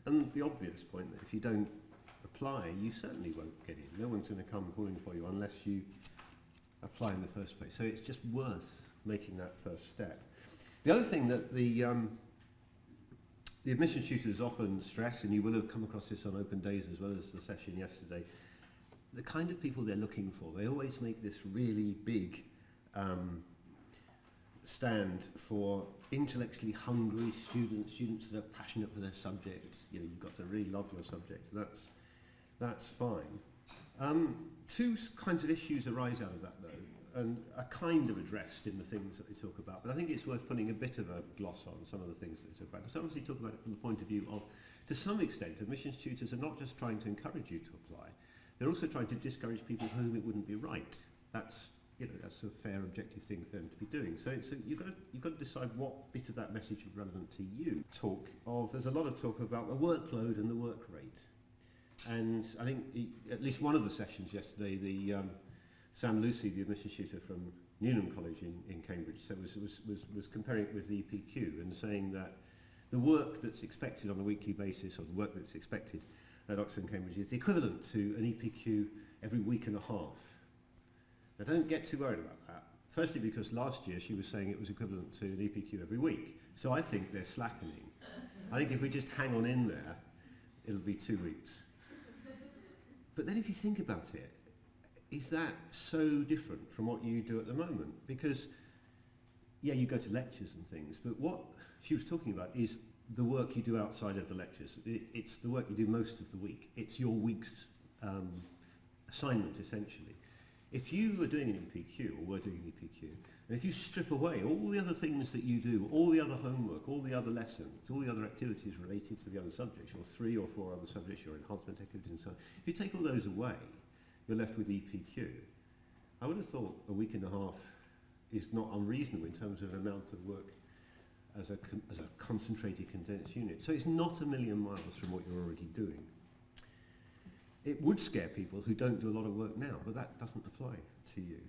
And the obvious point that if you don't apply, you certainly won't get in. No one's going to come calling for you unless you apply in the first place. So it's just worth making that first step. The other thing that the admissions tutors often stress, and you will have come across this on open days as well as the session yesterday, the kind of people they're looking for. They always make this really big stand for intellectually hungry students that are passionate for their subject. You know, you've got to really love your subject. That's fine. Two kinds of issues arise out of that, though, and are kind of addressed in the things that they talk about. But I think it's worth putting a bit of a gloss on some of the things that they talk about. Because obviously talk about it from the point of view of, to some extent, admissions tutors are not just trying to encourage you to apply. They're also trying to discourage people for whom it wouldn't be right. That's a fair, objective thing for them to be doing. So you've got to decide what bit of that message is relevant to you. There's a lot of talk about the workload and the work rate. And I think at least one of the sessions yesterday, Sam Lucy, the admissions tutor from Newnham College in Cambridge, was comparing it with the EPQ and saying that the work that's expected on a weekly basis, or the work that's expected at Oxford and Cambridge, is equivalent to an EPQ every week and a half. Now don't get too worried about that. Firstly, because last year she was saying it was equivalent to an EPQ every week. So I think they're slackening. I think if we just hang on in there, it'll be 2 weeks. But then if you think about it, is that so different from what you do at the moment? Because, yeah, you go to lectures and things, but what she was talking about is the work you do outside of the lectures. It's the work you do most of the week. It's your week's assignment, essentially. If you were doing an EPQ, or were doing an EPQ, and if you strip away all the other things that you do, all the other homework, all the other lessons, all the other activities related to the other subjects, or 3 or 4 other subjects, your enhancement activities and so on, if you take all those away, you're left with EPQ. I would have thought a week and a half is not unreasonable in terms of amount of work as a concentrated, condensed unit. So it's not a million miles from what you're already doing. It would scare people who don't do a lot of work now, but that doesn't apply to you.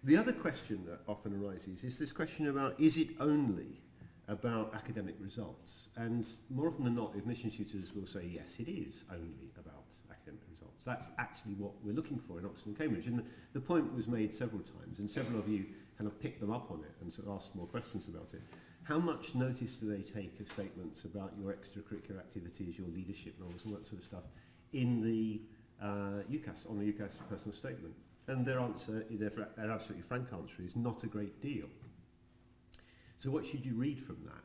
The other question that often arises is this question about, is it only about academic results? And more often than not, admissions tutors will say, yes, it is only about academic results. That's actually what we're looking for in Oxford and Cambridge. And the point was made several times, and several of you kind of picked them up on it and sort of asked more questions about it. How much notice do they take of statements about your extracurricular activities, your leadership roles, all that sort of stuff, in the UCAS, on the UCAS personal statement? And their answer, their absolutely frank answer, is not a great deal. So what should you read from that?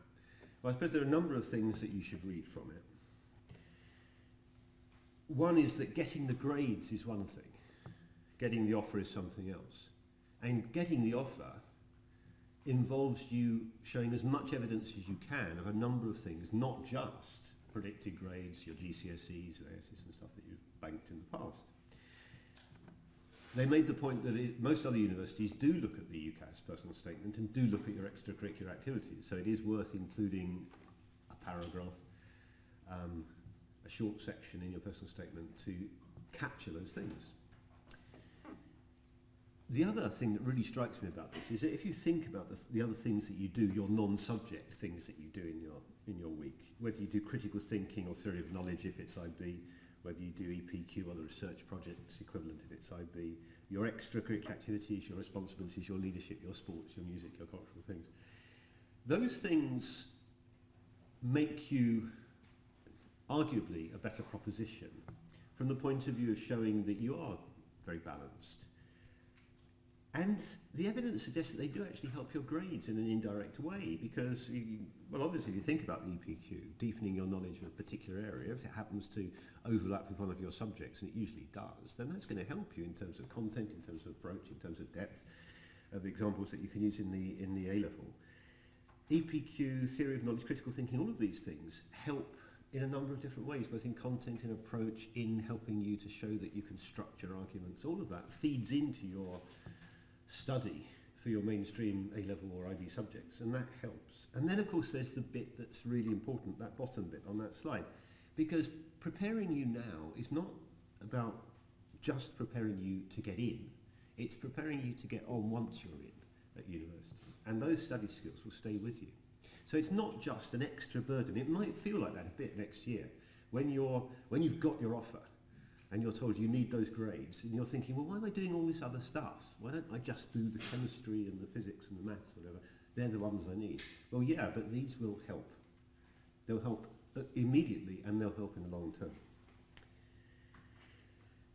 Well, I suppose there are a number of things that you should read from it. One is that getting the grades is one thing. Getting the offer is something else. And getting the offer involves you showing as much evidence as you can of a number of things, not just predicted grades, your GCSEs, your ASs and stuff that you've banked in the past. They made the point that most other universities do look at the UCAS personal statement and do look at your extracurricular activities, so it is worth including a paragraph, a short section in your personal statement to capture those things. The other thing that really strikes me about this is that if you think about the other things that you do, your non-subject things that you do in your week, whether you do critical thinking or theory of knowledge if it's IB, whether you do EPQ or the research projects equivalent if it's IB, your extracurricular activities, your responsibilities, your leadership, your sports, your music, your cultural things, those things make you arguably a better proposition from the point of view of showing that you are very balanced. And the evidence suggests that they do actually help your grades in an indirect way because, well, obviously if you think about the EPQ, deepening your knowledge of a particular area, if it happens to overlap with one of your subjects, and it usually does, then that's going to help you in terms of content, in terms of approach, in terms of depth of examples that you can use in the A-level. EPQ, theory of knowledge, critical thinking, all of these things help in a number of different ways, both in content, in approach, in helping you to show that you can structure arguments. All of that feeds into your study for your mainstream A-level or IB subjects, and that helps. And then, of course, there's the bit that's really important, that bottom bit on that slide, because preparing you now is not about just preparing you to get in, it's preparing you to get on once you're in at university, and those study skills will stay with you. So it's not just an extra burden. It might feel like that a bit next year, When you've got your offer and you're told you need those grades, and you're thinking, well, why am I doing all this other stuff? Why don't I just do the chemistry and the physics and the maths, whatever? They're the ones I need. Well, yeah, but these will help. They'll help immediately, and they'll help in the long term.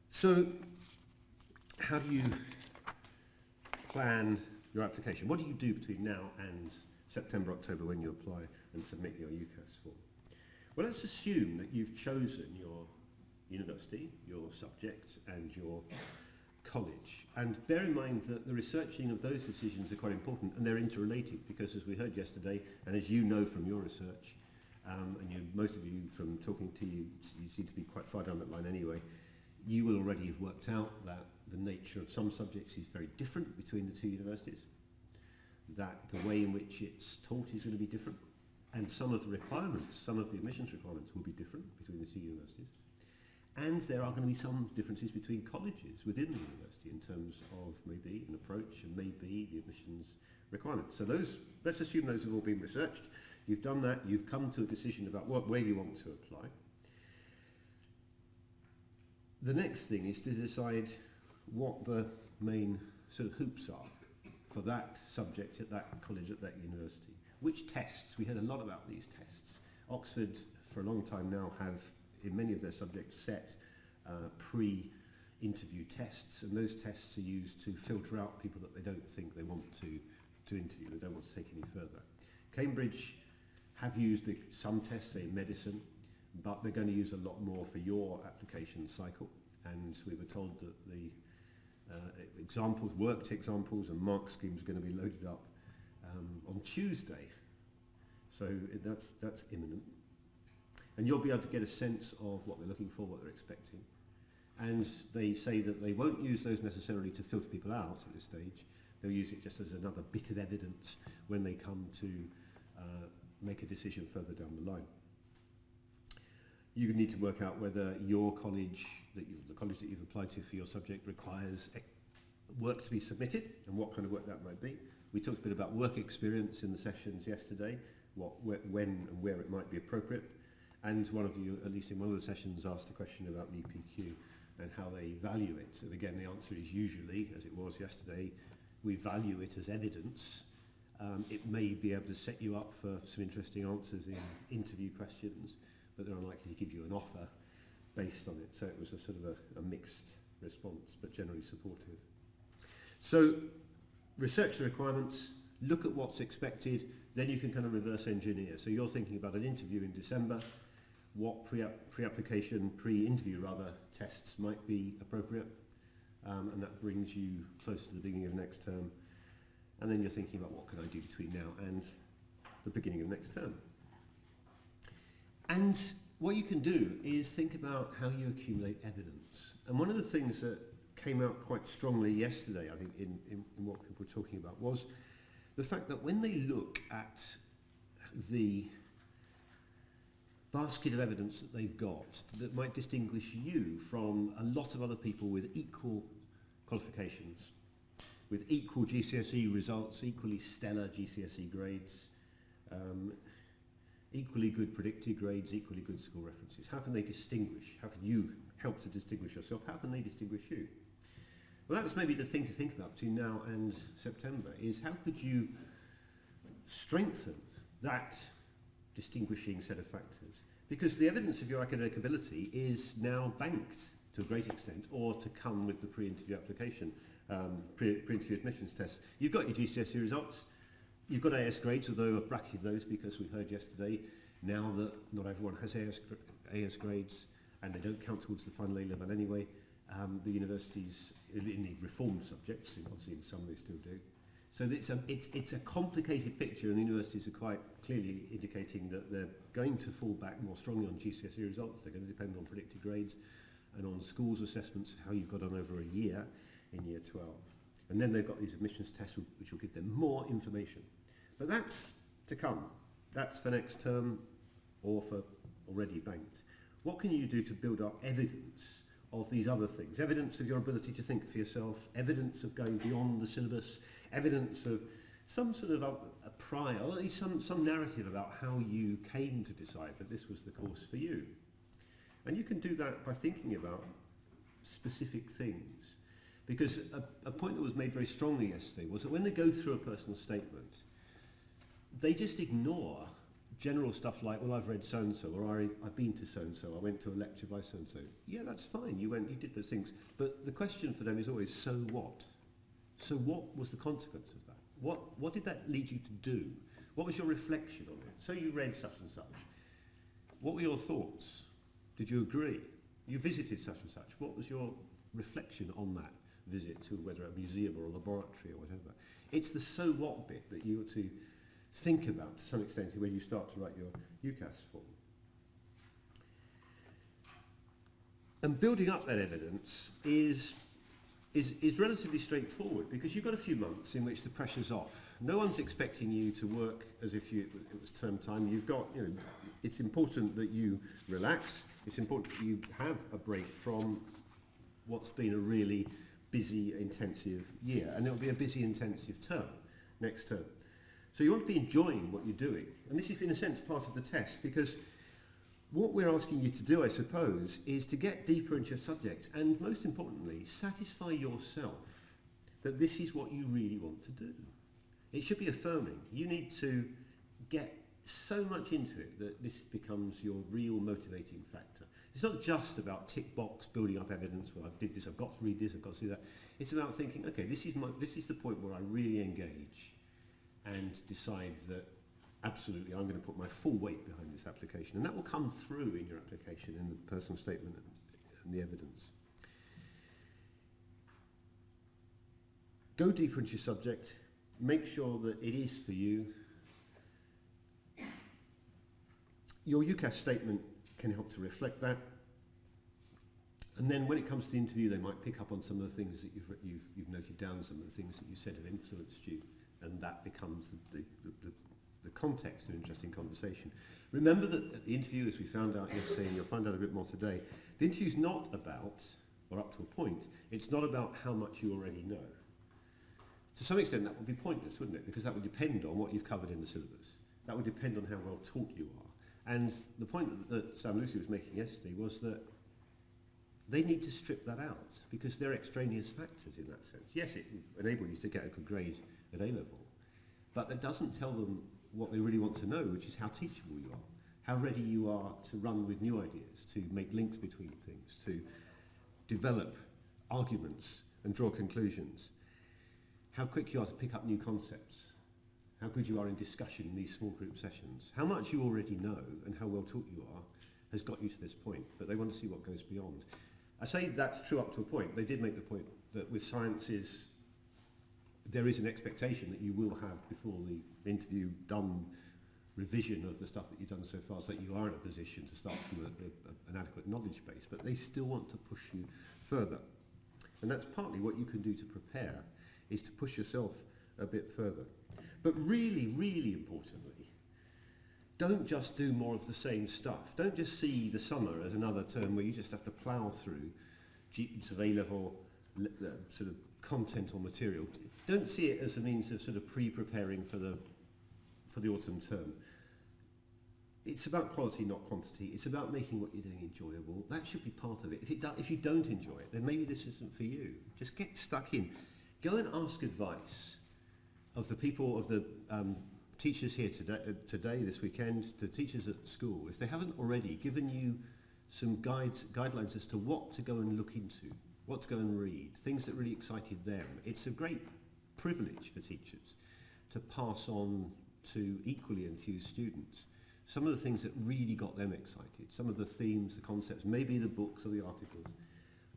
So, how do you plan your application? What do you do between now and September, October, when you apply and submit your UCAS form? Well, let's assume that you've chosen your university, your subject, and your college. And bear in mind that the researching of those decisions are quite important, and they're interrelated, because as we heard yesterday, and as you know from your research, most of you from talking to you, you seem to be quite far down that line anyway, you will already have worked out that the nature of some subjects is very different between the two universities, that the way in which it's taught is going to be different, and some of the requirements, some of the admissions requirements will be different between the two universities. And there are going to be some differences between colleges within the university in terms of maybe an approach and maybe the admissions requirements. So let's assume those have all been researched. You've done that, you've come to a decision about where you want to apply. The next thing is to decide what the main sort of hoops are for that subject at that college, at that university. Which tests? We heard a lot about these tests. Oxford, for a long time now, have, in many of their subjects, set pre-interview tests, and those tests are used to filter out people that they don't think they want to interview, they don't want to take any further. Cambridge have used some tests, say in medicine, but they're going to use a lot more for your application cycle, and we were told that the worked examples and mark schemes are going to be loaded up on Tuesday, so that's imminent. And you'll be able to get a sense of what they're looking for, what they're expecting. And they say that they won't use those necessarily to filter people out at this stage. They'll use it just as another bit of evidence when they come to make a decision further down the line. You need to work out whether your college, the college that you've applied to for your subject, requires work to be submitted and what kind of work that might be. We talked a bit about work experience in the sessions yesterday, when and where it might be appropriate. And one of you, at least in one of the sessions, asked a question about the EPQ and how they value it. And again, the answer is usually, as it was yesterday, we value it as evidence. It may be able to set you up for some interesting answers in interview questions, but they're unlikely to give you an offer based on it. So it was a sort of a mixed response, but generally supportive. So research the requirements, look at what's expected, then you can kind of reverse engineer. So you're thinking about an interview in December, what pre-application, pre-interview rather, tests might be appropriate, and that brings you close to the beginning of next term. And then you're thinking about what can I do between now and the beginning of next term. And what you can do is think about how you accumulate evidence. And one of the things that came out quite strongly yesterday, I think, in what people were talking about, was the fact that when they look at the basket of evidence that they've got that might distinguish you from a lot of other people with equal qualifications, with equal GCSE results, equally stellar GCSE grades, equally good predicted grades, equally good school references. How can they distinguish? How can you help to distinguish yourself? How can they distinguish you? Well, that's maybe the thing to think about between now and September, is how could you strengthen that distinguishing set of factors? Because the evidence of your academic ability is now banked to a great extent, or to come with the pre-interview application, pre-interview admissions tests. You've got your GCSE results, you've got AS grades, although I've bracketed those because we heard yesterday now that not everyone has AS grades, and they don't count towards the final A level anyway. The universities, in the reformed subjects, obviously in some they still do. So it's a complicated picture, and the universities are quite clearly indicating that they're going to fall back more strongly on GCSE results. They're going to depend on predicted grades and on schools' assessments of how you've got on over a year in year 12. And then they've got these admissions tests which will give them more information. But that's to come. That's for next term or for already banked. What can you do to build up evidence of these other things? Evidence of your ability to think for yourself, evidence of going beyond the syllabus, evidence of some sort of a prior, or at least some narrative about how you came to decide that this was the course for you. And you can do that by thinking about specific things. Because a point that was made very strongly yesterday was that when they go through a personal statement, they just ignore general stuff like, well, I've read so-and-so, or I've been to so-and-so, I went to a lecture by so-and-so. Yeah, that's fine, you did those things. But the question for them is always, so what? So what was the consequence of that? What did that lead you to do? What was your reflection on it? So you read such and such. What were your thoughts? Did you agree? You visited such and such. What was your reflection on that visit to whether a museum or a laboratory or whatever? It's the so what bit that you ought to think about to some extent when you start to write your UCAS form. And building up that evidence is relatively straightforward because you've got a few months in which the pressure's off. No one's expecting you to work as if it was term time. You've got, it's important that you relax. It's important that you have a break from what's been a really busy, intensive year. And it'll be a busy, intensive term, next term. So you want to be enjoying what you're doing. And this is, in a sense, part of the test because what we're asking you to do, I suppose, is to get deeper into your subject and, most importantly, satisfy yourself that this is what you really want to do. It should be affirming. You need to get so much into it that this becomes your real motivating factor. It's not just about tick box, building up evidence, well, I did this, I've got to read this, I've got to do that. It's about thinking, okay, this is the point where I really engage and decide that absolutely I'm going to put my full weight behind this application. And that will come through in your application, in the personal statement and the evidence. Go deeper into your subject. Make sure that it is for you. Your UCAS statement can help to reflect that. And then when it comes to the interview, they might pick up on some of the things that you've noted down, some of the things that you said have influenced you, and that becomes the context of an interesting conversation. Remember that at the interview, as we found out yesterday, and you'll find out a bit more today, the interview's not about, or up to a point, it's not about how much you already know. To some extent, that would be pointless, wouldn't it? Because that would depend on what you've covered in the syllabus. That would depend on how well taught you are. And the point that Sam Lucy was making yesterday was that they need to strip that out because they're extraneous factors in that sense. Yes, it will enable you to get a good grade at A-level, but that doesn't tell them what they really want to know, which is how teachable you are, how ready you are to run with new ideas, to make links between things, to develop arguments and draw conclusions, how quick you are to pick up new concepts, how good you are in discussion in these small group sessions, how much you already know and how well taught you are has got you to this point, but they want to see what goes beyond. I say that's true up to a point. They did make the point that with sciences, there is an expectation that you will have, before the interview, done revision of the stuff that you've done so far, so that you are in a position to start from an adequate knowledge base, but they still want to push you further. And that's partly what you can do to prepare, is to push yourself a bit further. But really, really importantly, don't just do more of the same stuff. Don't just see the summer as another term where you just have to plough through sort of A-level sort of content or material. Don't see it as a means of sort of pre-preparing for the autumn term. It's about quality, not quantity. It's about making what you're doing enjoyable. That should be part of it. If you don't enjoy it, then maybe this isn't for you. Just get stuck in. Go and ask advice of the people, of the teachers here today, this weekend, to teachers at school. If they haven't already given you some guidelines as to what to go and look into, what to go and read, things that really excited them. It's a great privilege for teachers to pass on to equally enthused students some of the things that really got them excited, some of the themes, the concepts, maybe the books or the articles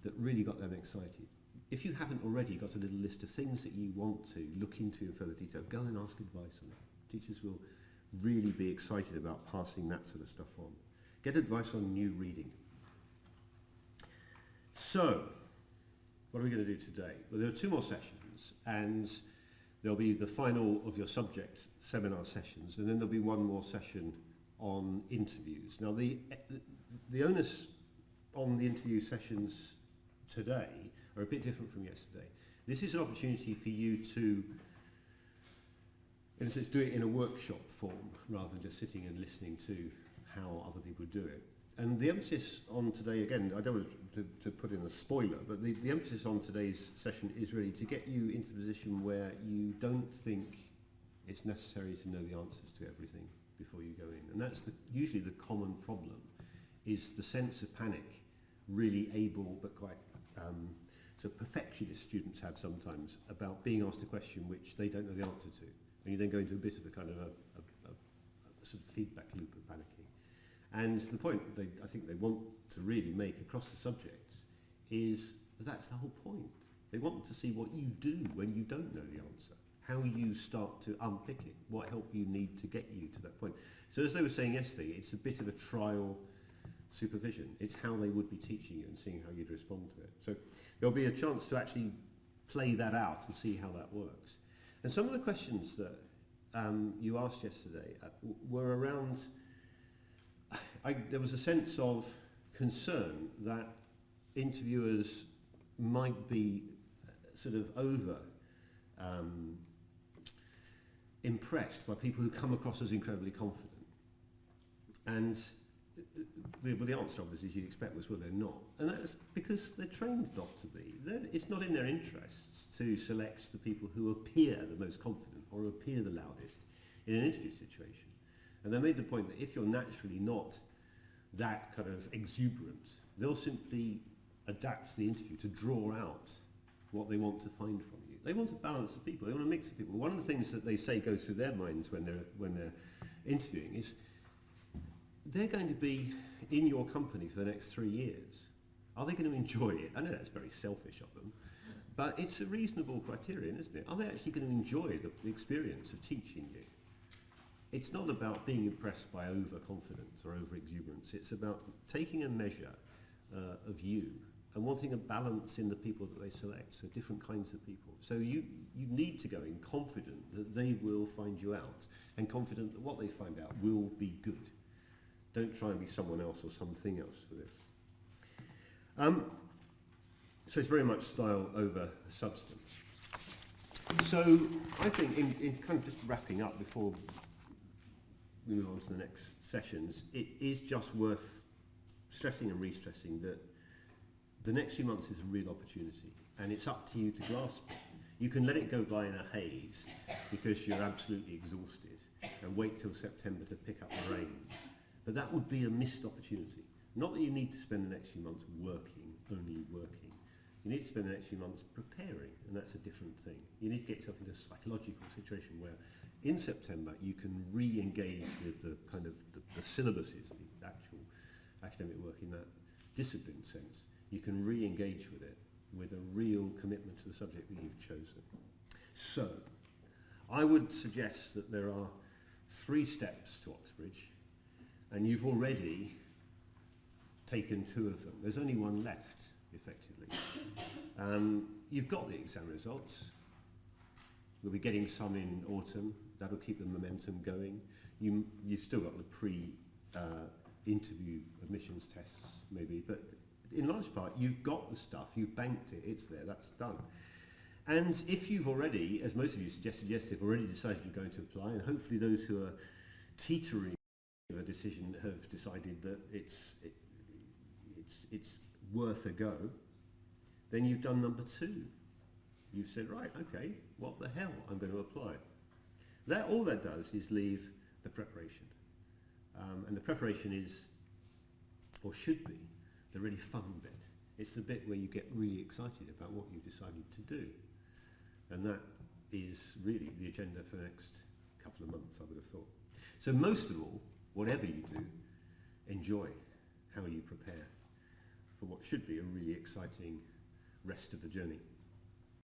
that really got them excited. If you haven't already got a little list of things that you want to look into in further detail, go and ask advice on that. Teachers will really be excited about passing that sort of stuff on. Get advice on new reading. So, what are we going to do today? Well, there are 2 more sessions, and there'll be the final of your subject seminar sessions, and then there'll be 1 more session on interviews. Now, the onus on the interview sessions today are a bit different from yesterday. This is an opportunity for you to, in a sense, do it in a workshop form rather than just sitting and listening to how other people do it. And the emphasis on today, again, I don't want to put in a spoiler, but the emphasis on today's session is really to get you into the position where you don't think it's necessary to know the answers to everything before you go in. And that's usually the common problem, is the sense of panic really able but quite so perfectionist students have sometimes about being asked a question which they don't know the answer to. And you then go into a bit of a kind of a sort of feedback loop of panicking. And the point I think they want to really make across the subjects is that's the whole point. They want to see what you do when you don't know the answer, how you start to unpick it, what help you need to get you to that point. So as they were saying yesterday, it's a bit of a trial supervision. It's how they would be teaching you and seeing how you'd respond to it. So there'll be a chance to actually play that out and see how that works. And some of the questions that you asked yesterday were around, there was a sense of concern that interviewers might be sort of over impressed by people who come across as incredibly confident. And the answer, obviously, as you'd expect, was, well, they're not. And that's because they're trained not to be. It's not in their interests to select the people who appear the most confident or appear the loudest in an interview situation. And they made the point that if you're naturally not that kind of exuberant, they'll simply adapt the interview to draw out what they want to find from you. They want a balance of people. They want a mix of people. One of the things that they say goes through their minds when they're interviewing is they're going to be in your company for the next 3 years. Are they going to enjoy it? I know that's very selfish of them, but it's a reasonable criterion, isn't it? Are they actually going to enjoy the experience of teaching you? It's not about being impressed by overconfidence or over-exuberance. It's about taking a measure of you and wanting a balance in the people that they select, so different kinds of people. So you need to go in confident that they will find you out and confident that what they find out will be good. Don't try and be someone else or something else for this. So it's very much style over substance. So I think in kind of just wrapping up before we move on to the next sessions, it is just worth stressing and re-stressing that the next few months is a real opportunity, and it's up to you to grasp it. You can let it go by in a haze because you're absolutely exhausted and wait till September to pick up the reins. But that would be a missed opportunity. Not that you need to spend the next few months working, only working. You need to spend the next few months preparing, and that's a different thing. You need to get yourself into a psychological situation where in September you can re-engage with the kind of the syllabuses, the actual academic work in that discipline sense. You can re-engage with it with a real commitment to the subject that you've chosen. So, I would suggest that there are 3 steps to Oxbridge, and you've already taken 2 of them. There's only 1 left, effectively. You've got the exam results. We'll be getting some in autumn. That'll keep the momentum going. You've still got the pre-interview admissions tests, maybe, but in large part, you've got the stuff, you've banked it, it's there, that's done. And if you've already, as most of you suggested yesterday, have already decided you're going to apply, and hopefully those who are teetering a decision have decided that it's worth a go, then you've done number 2. You've said, right, okay, what the hell, I'm going to apply. All that does is leave the preparation. And the preparation is, or should be, the really fun bit. It's the bit where you get really excited about what you've decided to do. And that is really the agenda for the next couple of months, I would have thought. So most of all, whatever you do, enjoy how you prepare for what should be a really exciting rest of the journey.